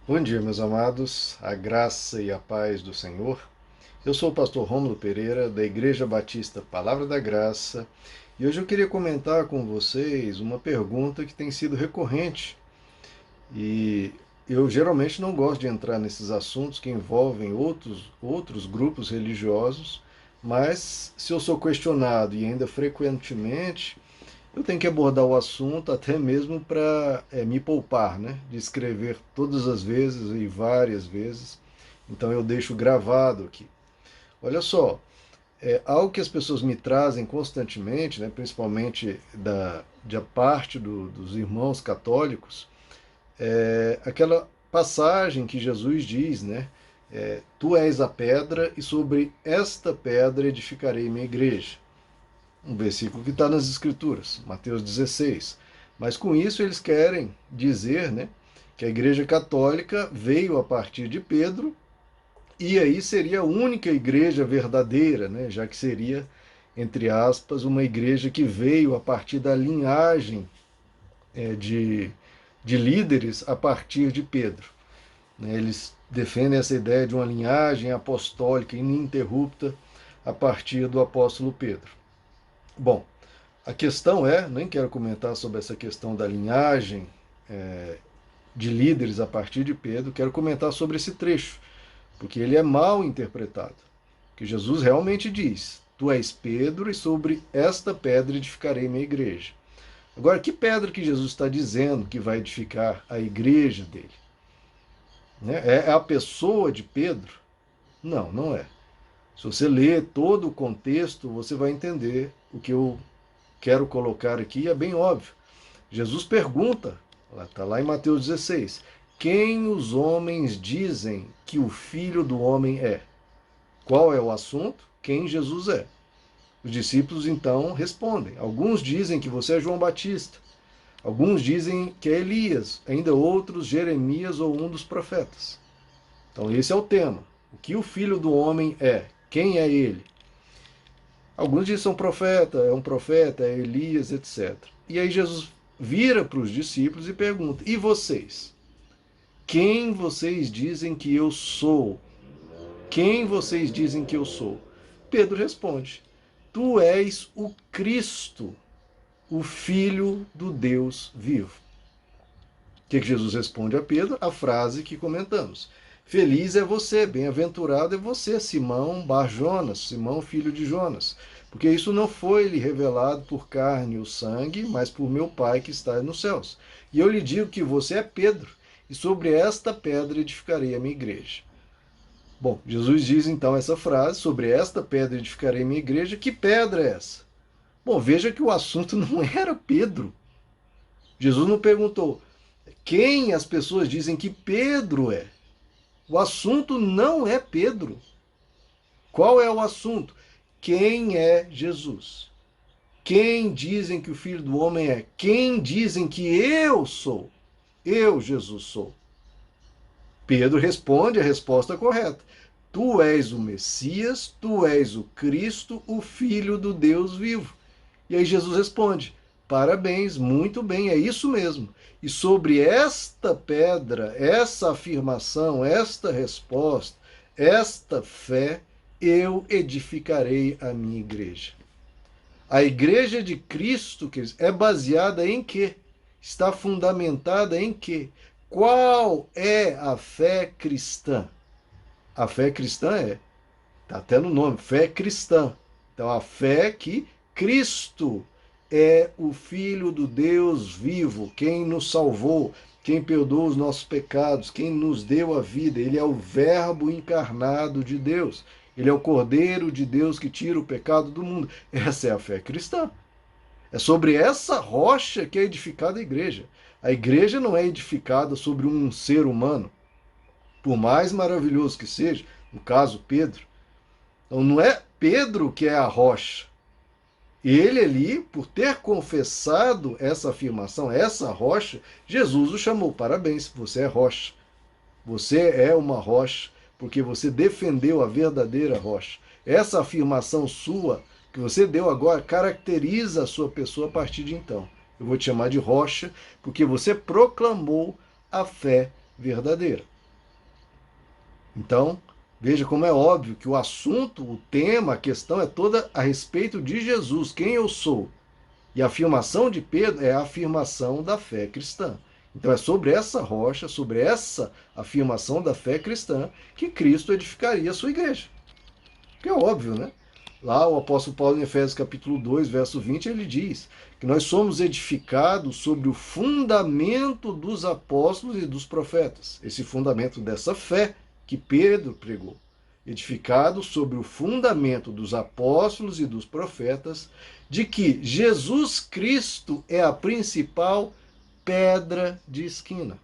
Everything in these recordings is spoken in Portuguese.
Bom dia, meus amados, a graça e a paz do Senhor. Eu sou o pastor Rômulo Pereira, da Igreja Batista Palavra da Graça, e hoje eu queria comentar com vocês uma pergunta que tem sido recorrente. E eu geralmente não gosto de entrar nesses assuntos que envolvem outros grupos religiosos, mas se eu sou questionado e ainda frequentemente, eu tenho que abordar o assunto até mesmo para me poupar, né? De escrever todas as vezes e várias vezes. Então eu deixo gravado aqui. Olha só, algo que as pessoas me trazem constantemente, né? Principalmente da parte dos irmãos católicos, é aquela passagem que Jesus diz, né? Tu és a pedra e sobre esta pedra edificarei minha igreja. Um versículo que está nas Escrituras, Mateus 16. Mas com isso eles querem dizer, né, que a Igreja Católica veio a partir de Pedro e aí seria a única igreja verdadeira, né, já que seria, entre aspas, uma igreja que veio a partir da linhagem é, de, de líderes a partir de Pedro. Né. Eles defendem essa ideia de uma linhagem apostólica ininterrupta a partir do apóstolo Pedro. Bom, a questão nem quero comentar sobre essa questão da linhagem de líderes a partir de Pedro, quero comentar sobre esse trecho, porque ele é mal interpretado. Que Jesus realmente diz: Tu és Pedro, e sobre esta pedra edificarei minha igreja. Agora, que pedra que Jesus está dizendo que vai edificar a igreja dele? Né? É a pessoa de Pedro? Não, não é. Se você ler todo o contexto, você vai entender o que eu quero colocar aqui, é bem óbvio. Jesus pergunta, está lá em Mateus 16, quem os homens dizem que o Filho do Homem é? Qual é o assunto? Quem Jesus é? Os discípulos então respondem. Alguns dizem que você é João Batista, alguns dizem que é Elias, ainda outros Jeremias ou um dos profetas. Então esse é o tema. O que o Filho do Homem é? Quem é ele? Alguns dizem que é um profeta, é Elias, etc. E aí Jesus vira para os discípulos e pergunta: E vocês? Quem vocês dizem que eu sou? Quem vocês dizem que eu sou? Pedro responde: Tu és o Cristo, o Filho do Deus vivo. O que Jesus responde a Pedro? A frase que comentamos. Feliz é você, bem-aventurado é você, Simão Bar-Jonas, Simão filho de Jonas, porque isso não foi lhe revelado por carne ou sangue, mas por meu Pai que está nos céus. E eu lhe digo que você é Pedro, e sobre esta pedra edificarei a minha igreja. Bom, Jesus diz então essa frase, sobre esta pedra edificarei a minha igreja. Que pedra é essa? Bom, veja que o assunto não era Pedro. Jesus não perguntou quem as pessoas dizem que Pedro é. O assunto não é Pedro. Qual é o assunto? Quem é Jesus? Quem dizem que o Filho do Homem é? Quem dizem que eu sou? Eu, Jesus, sou. Pedro responde a resposta correta. Tu és o Messias, tu és o Cristo, o Filho do Deus vivo. E aí Jesus responde: Parabéns, muito bem, é isso mesmo. E sobre esta pedra, essa afirmação, esta resposta, esta fé, eu edificarei a minha igreja. A igreja de Cristo, queridos, é baseada em quê? Está fundamentada em quê? Qual é a fé cristã? A fé cristã está até no nome, fé cristã. Então, a fé que Cristo é o Filho do Deus vivo, quem nos salvou, quem perdoou os nossos pecados, quem nos deu a vida. Ele é o Verbo encarnado de Deus. Ele é o Cordeiro de Deus que tira o pecado do mundo. Essa é a fé cristã. É sobre essa rocha que é edificada a igreja. A igreja não é edificada sobre um ser humano, por mais maravilhoso que seja, no caso Pedro. Então não é Pedro que é a rocha. Ele ali, por ter confessado essa afirmação, essa rocha, Jesus o chamou. Parabéns, você é rocha. Você é uma rocha, porque você defendeu a verdadeira rocha. Essa afirmação sua, que você deu agora, caracteriza a sua pessoa a partir de então. Eu vou te chamar de rocha, porque você proclamou a fé verdadeira. Então, veja como é óbvio que o assunto, o tema, a questão é toda a respeito de Jesus, quem eu sou. E a afirmação de Pedro é a afirmação da fé cristã. Então é sobre essa rocha, sobre essa afirmação da fé cristã, que Cristo edificaria a sua igreja. Que é óbvio, né? Lá o apóstolo Paulo, em Efésios capítulo 2, verso 20, ele diz que nós somos edificados sobre o fundamento dos apóstolos e dos profetas. Esse fundamento dessa fé que Pedro pregou. Edificado sobre o fundamento dos apóstolos e dos profetas, de que Jesus Cristo é a principal pedra de esquina.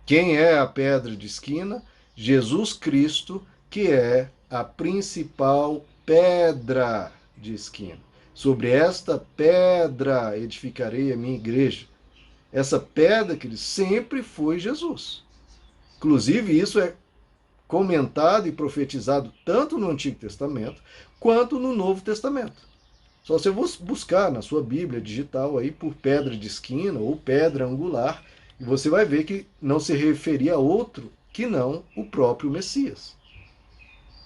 Quem é a pedra de esquina? Jesus Cristo, que é a principal pedra de esquina. Sobre esta pedra edificarei a minha igreja. Essa pedra, que ele sempre foi Jesus. Inclusive, isso é comentado e profetizado tanto no Antigo Testamento quanto no Novo Testamento. Só você buscar na sua Bíblia digital aí por pedra de esquina ou pedra angular, e você vai ver que não se referia a outro que não o próprio Messias.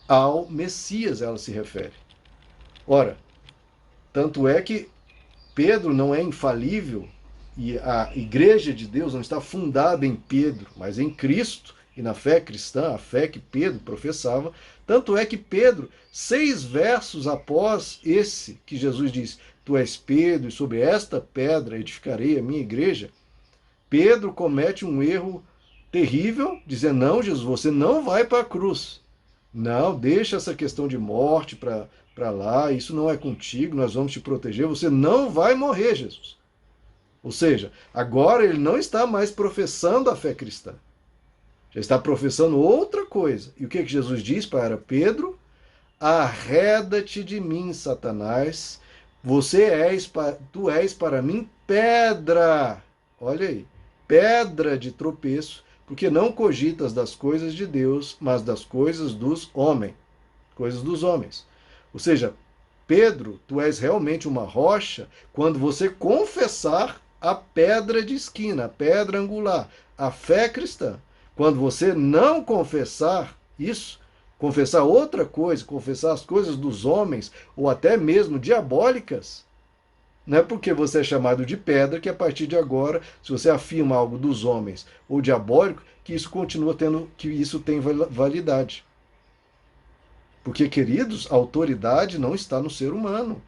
Ao Messias ela se refere. Ora, tanto é que Pedro não é infalível e a igreja de Deus não está fundada em Pedro, mas em Cristo e na fé cristã, a fé que Pedro professava. Tanto é que Pedro, 6 versos após esse que Jesus diz, tu és Pedro e sobre esta pedra edificarei a minha igreja, Pedro comete um erro terrível, dizendo, não, Jesus, você não vai para a cruz. Não, deixa essa questão de morte para lá, isso não é contigo, nós vamos te proteger, você não vai morrer, Jesus. Ou seja, agora ele não está mais professando a fé cristã. Já está professando outra coisa. E o que Jesus diz para Pedro? Arreda-te de mim, Satanás. Tu és para mim pedra. Olha aí, pedra de tropeço, porque não cogitas das coisas de Deus, mas das coisas dos homens. Coisas dos homens. Ou seja, Pedro, tu és realmente uma rocha quando você confessar a pedra de esquina, a pedra angular, a fé cristã. Quando você não confessar isso, confessar outra coisa, confessar as coisas dos homens ou até mesmo diabólicas, não é porque você é chamado de pedra que a partir de agora, se você afirma algo dos homens ou diabólico, que isso continua tendo, que isso tem validade. Porque, queridos, a autoridade não está no ser humano,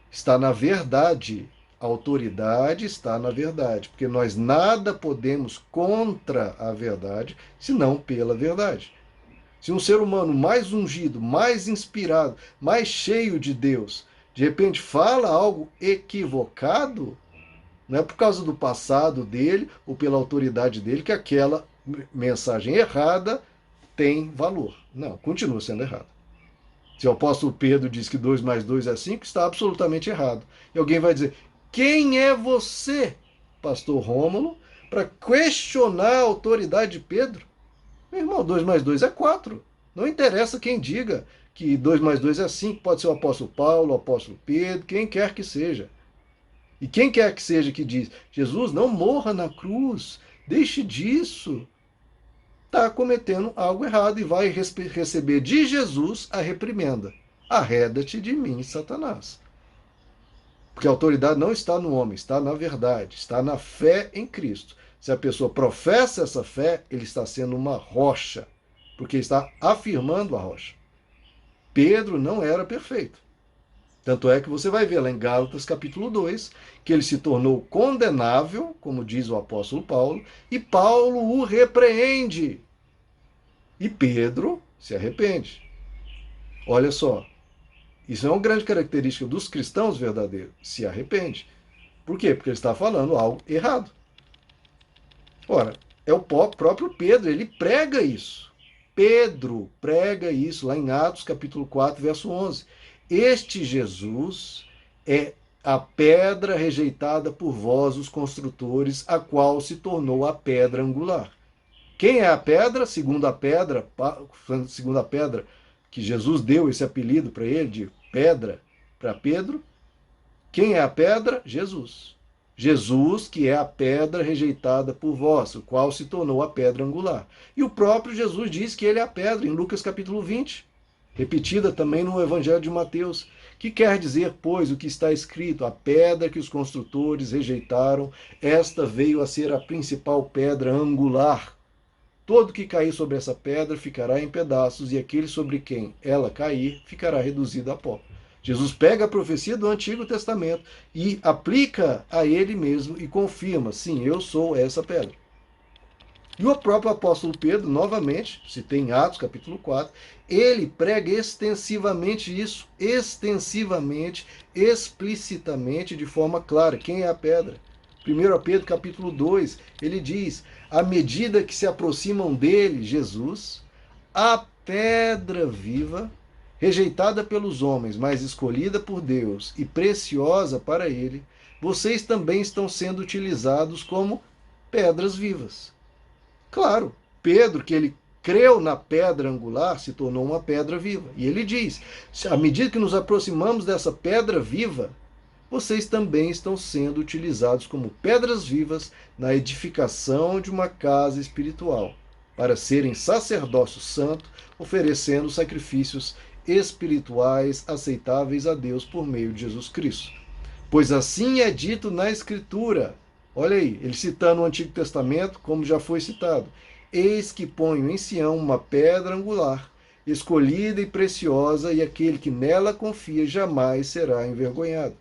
está na verdade. A autoridade está na verdade, porque nós nada podemos contra a verdade, senão pela verdade. Se um ser humano mais ungido, mais inspirado, mais cheio de Deus, de repente fala algo equivocado, não é por causa do passado dele ou pela autoridade dele que aquela mensagem errada tem valor. Não, continua sendo errado. Se o apóstolo Pedro diz que 2 mais 2 é 5, está absolutamente errado. E alguém vai dizer, quem é você, pastor Rômulo, para questionar a autoridade de Pedro? Meu irmão, 2 mais 2 é 4. Não interessa quem diga que 2 mais 2 é 5. Pode ser o apóstolo Paulo, o apóstolo Pedro, quem quer que seja. E quem quer que seja que diz, Jesus, não morra na cruz, deixe disso, está cometendo algo errado e vai receber de Jesus a reprimenda. Arreda-te de mim, Satanás. Porque a autoridade não está no homem, está na verdade, está na fé em Cristo. Se a pessoa professa essa fé, ele está sendo uma rocha, porque está afirmando a rocha. Pedro não era perfeito. Tanto é que você vai ver lá em Gálatas capítulo 2, que ele se tornou condenável, como diz o apóstolo Paulo, e Paulo o repreende. E Pedro se arrepende. Olha só, isso é uma grande característica dos cristãos verdadeiros, se arrepende. Por quê? Porque ele está falando algo errado. Ora, é o próprio Pedro, ele prega isso. Pedro prega isso lá em Atos capítulo 4, verso 11. Este Jesus é a pedra rejeitada por vós, os construtores, a qual se tornou a pedra angular. Quem é a pedra? Segundo a pedra que Jesus deu esse apelido para ele de pedra para Pedro. Quem é a pedra? Jesus. Jesus, que é a pedra rejeitada por vós, o qual se tornou a pedra angular. E o próprio Jesus diz que ele é a pedra, em Lucas capítulo 20, repetida também no Evangelho de Mateus, que quer dizer, pois, o que está escrito: a pedra que os construtores rejeitaram, esta veio a ser a principal pedra angular. Todo que cair sobre essa pedra ficará em pedaços, e aquele sobre quem ela cair ficará reduzido a pó. Jesus pega a profecia do Antigo Testamento e aplica a ele mesmo e confirma: sim, eu sou essa pedra. E o próprio apóstolo Pedro, novamente, se tem em Atos capítulo 4, ele prega extensivamente isso, extensivamente, explicitamente, de forma clara. Quem é a pedra? 1 Pedro capítulo 2, ele diz: à medida que se aproximam dele, Jesus, a pedra viva, rejeitada pelos homens, mas escolhida por Deus e preciosa para ele, vocês também estão sendo utilizados como pedras vivas. Claro, Pedro, que ele creu na pedra angular, se tornou uma pedra viva. E ele diz: à medida que nos aproximamos dessa pedra viva, vocês também estão sendo utilizados como pedras vivas na edificação de uma casa espiritual, para serem sacerdócio santo, oferecendo sacrifícios espirituais aceitáveis a Deus por meio de Jesus Cristo. Pois assim é dito na Escritura. Olha aí, ele citando o Antigo Testamento, como já foi citado: eis que ponho em Sião uma pedra angular, escolhida e preciosa, e aquele que nela confia jamais será envergonhado.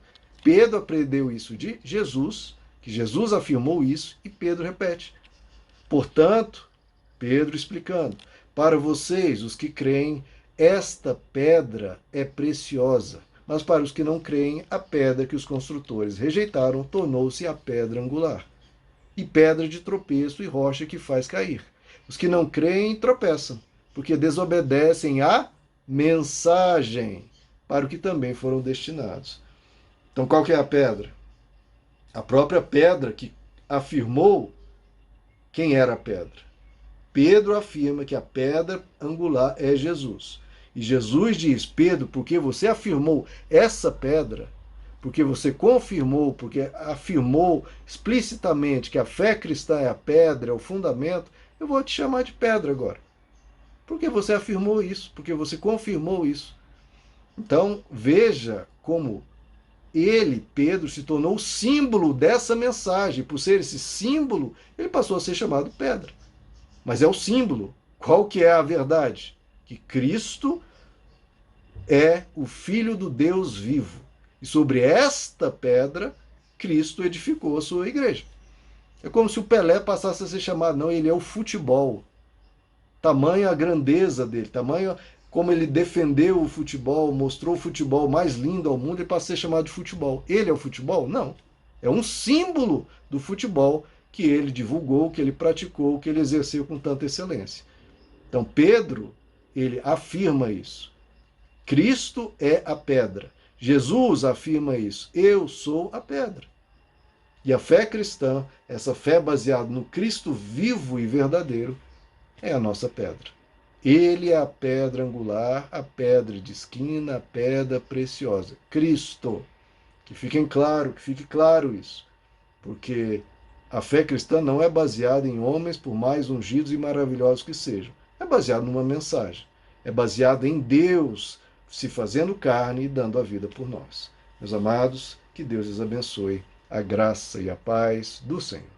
Pedro aprendeu isso de Jesus, que Jesus afirmou isso, e Pedro repete. Portanto, Pedro explicando: para vocês, os que creem, esta pedra é preciosa. Mas para os que não creem, a pedra que os construtores rejeitaram tornou-se a pedra angular, e pedra de tropeço e rocha que faz cair. Os que não creem tropeçam, porque desobedecem à mensagem para o que também foram destinados. Então, qual que é a pedra? A própria pedra que afirmou quem era a pedra. Pedro afirma que a pedra angular é Jesus. E Jesus diz: Pedro, porque você afirmou essa pedra, porque você confirmou, porque afirmou explicitamente que a fé cristã é a pedra, é o fundamento, eu vou te chamar de pedra agora. Porque você afirmou isso, porque você confirmou isso. Então, veja como ele, Pedro, se tornou o símbolo dessa mensagem. Por ser esse símbolo, ele passou a ser chamado pedra. Mas é o símbolo. Qual que é a verdade? Que Cristo é o Filho do Deus vivo. E sobre esta pedra, Cristo edificou a sua igreja. É como se o Pelé passasse a ser chamado, não, ele é o futebol. Tamanha a grandeza dele, tamanho como ele defendeu o futebol, mostrou o futebol mais lindo ao mundo, ele passa a ser chamado de futebol. Ele é o futebol? Não. É um símbolo do futebol que ele divulgou, que ele praticou, que ele exerceu com tanta excelência. Então Pedro, ele afirma isso. Cristo é a pedra. Jesus afirma isso. Eu sou a pedra. E a fé cristã, essa fé baseada no Cristo vivo e verdadeiro, é a nossa pedra. Ele é a pedra angular, a pedra de esquina, a pedra preciosa. Cristo. Que fique claro isso. Porque a fé cristã não é baseada em homens, por mais ungidos e maravilhosos que sejam. É baseada numa mensagem. É baseada em Deus se fazendo carne e dando a vida por nós. Meus amados, que Deus os abençoe. A graça e a paz do Senhor.